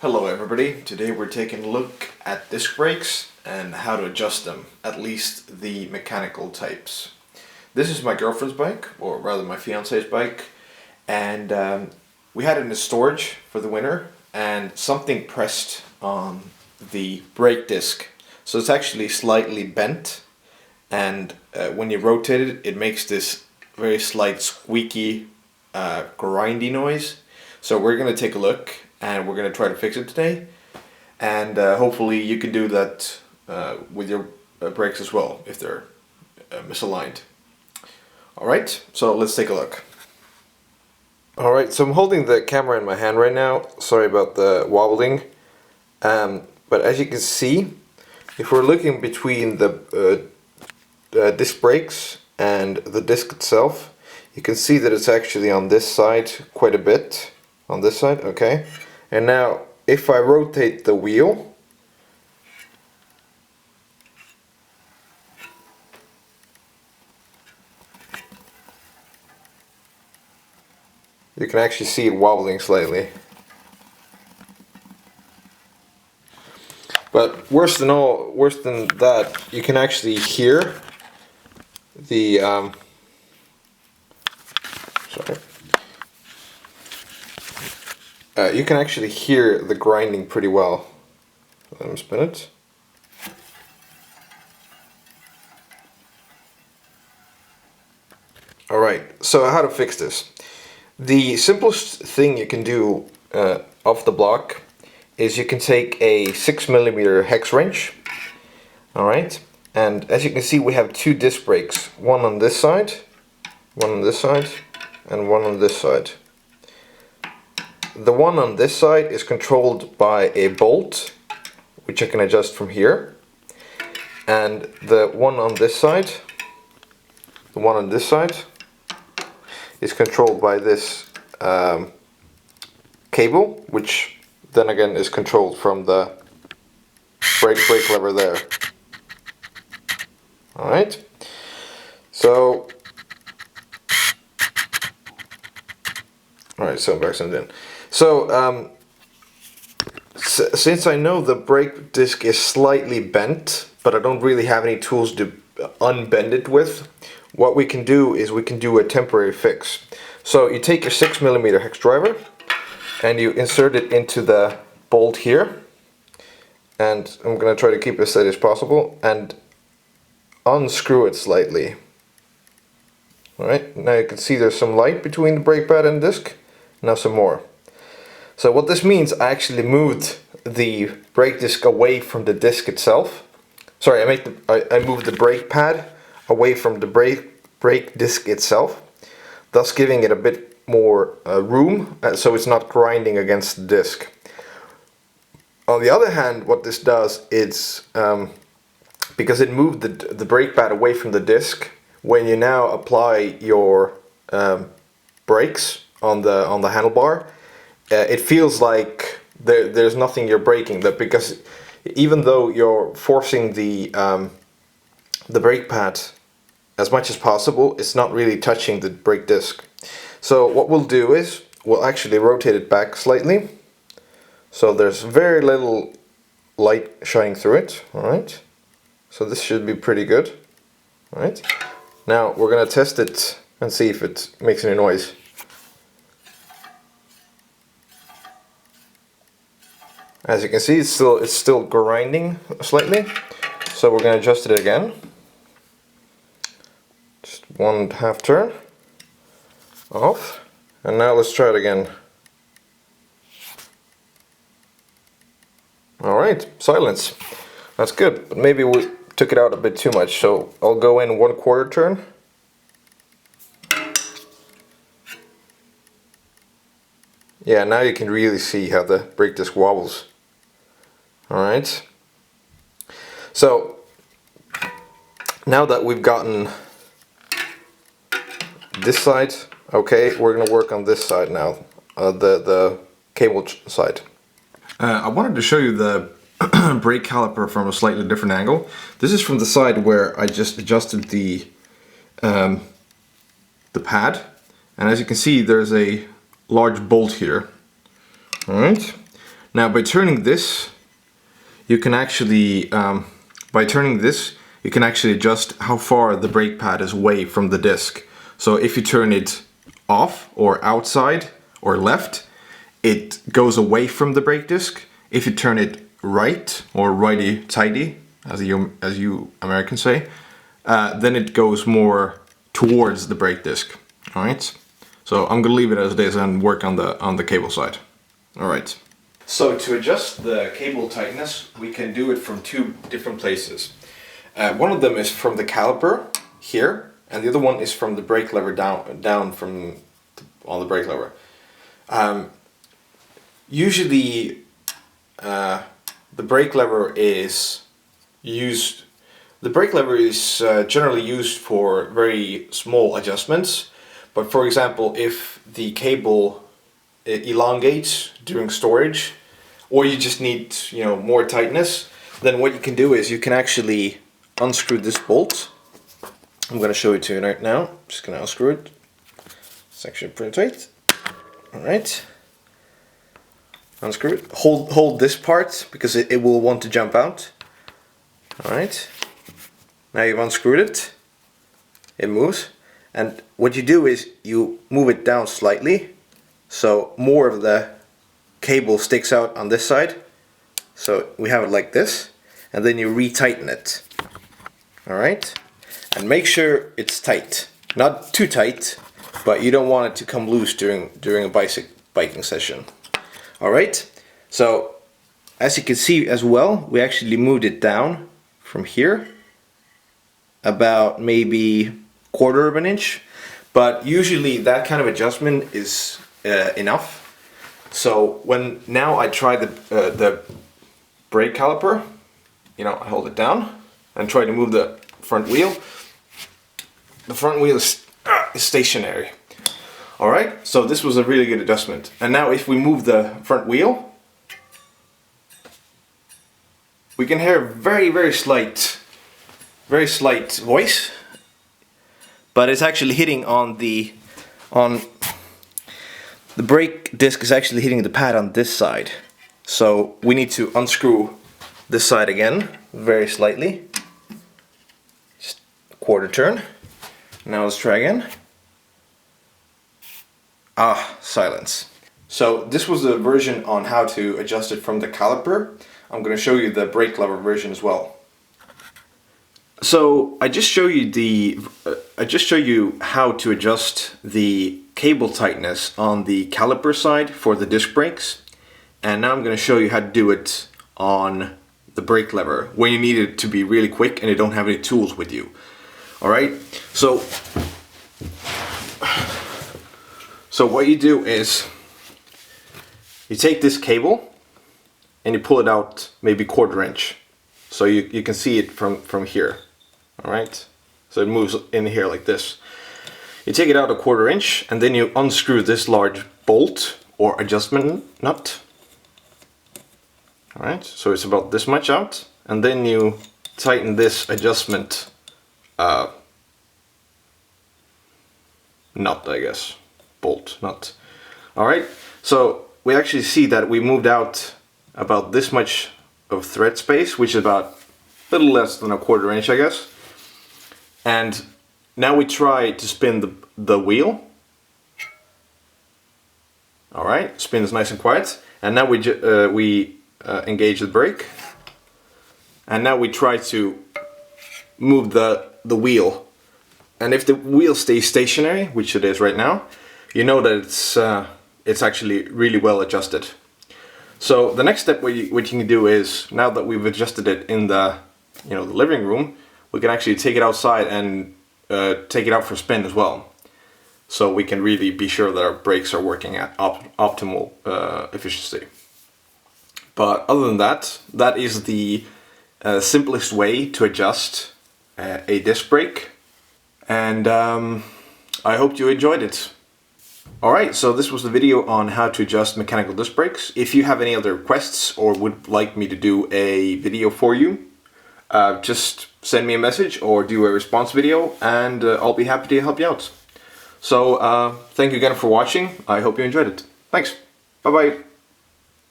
Hello everybody, today we're taking a look at disc brakes and how to adjust them, at least the mechanical types. This is my girlfriend's bike, or rather my fiance's bike, and we had it in storage for the winter and something pressed on the brake disc. So it's actually slightly bent, and when you rotate it, it makes this very slight squeaky, grindy noise. So we're going to take a look and we're going to try to fix it today, and hopefully you can do that with your brakes as well if they're misaligned. Alright, so let's take a look. Alright, so I'm holding the camera in my hand right now, sorry about the wobbling, but as you can see, if we're looking between the disc brakes and the disc itself, you can see that it's actually on this side quite a bit, on this side, okay? And now, if I rotate the wheel, you can actually see it wobbling slightly. But worse than that, you can actually hear the you can actually hear the grinding pretty well. Let me spin it. Alright, so how to fix this? The simplest thing you can do off the block is you can take a 6mm hex wrench. Alright, and as you can see we have two disc brakes, one on this side, one on this side, and one on this side. The one on this side is controlled by a bolt, which I can adjust from here, and the one on this side, is controlled by this cable, which then again is controlled from the brake lever there. Alright, so I'm back in. So since I know the brake disc is slightly bent, but I don't really have any tools to unbend it with, what we can do is we can do a temporary fix. So you take your 6mm hex driver and you insert it into the bolt here, and I'm going to try to keep it as steady as possible, and unscrew it slightly. Alright, now you can see there's some light between the brake pad and disc. Now some more. So what this means, I actually moved the brake disc away from the disc itself. Sorry, I moved the brake pad away from the brake disc itself, thus giving it a bit more room, so it's not grinding against the disc. On the other hand, what this does is, because it moved the brake pad away from the disc, when you now apply your brakes on the handlebar, it feels like there's nothing you're braking, because even though you're forcing the brake pad as much as possible, it's not really touching the brake disc. So what we'll do is we'll actually rotate it back slightly, so there's very little light shining through it. Alright, so this should be pretty good. Alright, now we're gonna test it and see if it makes any noise. As you can see, it's still grinding slightly, so we're going to adjust it again. Just 1/2 turn off, and now let's try it again. Alright, silence. That's good, but maybe we took it out a bit too much, so I'll go in 1/4 turn. Yeah, now you can really see how the brake disc wobbles. Alright, so now that we've gotten this side, okay, we're going to work on this side now, the cable side. I wanted to show you the brake caliper from a slightly different angle. This is from the side where I just adjusted the pad, and as you can see there's a large bolt here. Alright, Now by turning this, you can actually adjust how far the brake pad is away from the disc. So if you turn it off or outside or left, it goes away from the brake disc. If you turn it right or righty-tighty, as you Americans say, then it goes more towards the brake disc. All right. So I'm gonna leave it as it is and work on the cable side. All right. So to adjust the cable tightness, we can do it from two different places. One of them is from the caliper here, and the other one is from the brake lever down from on the brake lever. Usually, the brake lever is used. The brake lever is generally used for very small adjustments. But for example, if the cable elongates during storage, or you just need, you know, more tightness, then what you can do is you can actually unscrew this bolt. I'm going to show it to you right now. Just going to unscrew it. It's actually pretty tight. All right. Unscrew it. Hold this part because it will want to jump out. All right. Now you've unscrewed it. It moves. And what you do is you move it down slightly, so more of the cable sticks out on this side. So we have it like this, and then you retighten it. All right, and make sure it's tight, not too tight, but you don't want it to come loose during a biking session. All right, so as you can see as well, we actually moved it down from here about maybe quarter of an inch, but usually that kind of adjustment is enough. So now I try the brake caliper, you know, I hold it down and try to move the front wheel. The front wheel is stationary. All right, so this was a really good adjustment. And now if we move the front wheel, we can hear very slight voice, but it's actually hitting on the brake disc is actually hitting the pad on this side. So we need to unscrew this side again, very slightly. Just a quarter turn. Now let's try again. Silence. So this was the version on how to adjust it from the caliper. I'm going to show you the brake lever version as well. So I just show you how to adjust the cable tightness on the caliper side for the disc brakes, and now I'm going to show you how to do it on the brake lever when you need it to be really quick and you don't have any tools with you. All right. So what you do is you take this cable and you pull it out maybe quarter inch, so you can see it from here. All right, so it moves in here like this. You take it out a quarter inch and then you unscrew this large bolt or adjustment nut. All right, so it's about this much out, and then you tighten this adjustment nut, I guess, bolt nut. All right, so we actually see that we moved out about this much of thread space, which is about a little less than a quarter inch, I guess. And now we try to spin the wheel. All right, spins nice and quiet. And now we engage the brake. And now we try to move the wheel. And if the wheel stays stationary, which it is right now, you know that it's actually really well adjusted. So the next step what you can do is, now that we've adjusted it in the the living room, we can actually take it outside and take it out for a spin as well. So we can really be sure that our brakes are working at optimal efficiency. But other than that, that is the simplest way to adjust a disc brake. And I hope you enjoyed it. Alright, so this was the video on how to adjust mechanical disc brakes. If you have any other requests or would like me to do a video for you, just send me a message or do a response video, and I'll be happy to help you out. So thank you again for watching. I hope you enjoyed it. Thanks. Bye bye.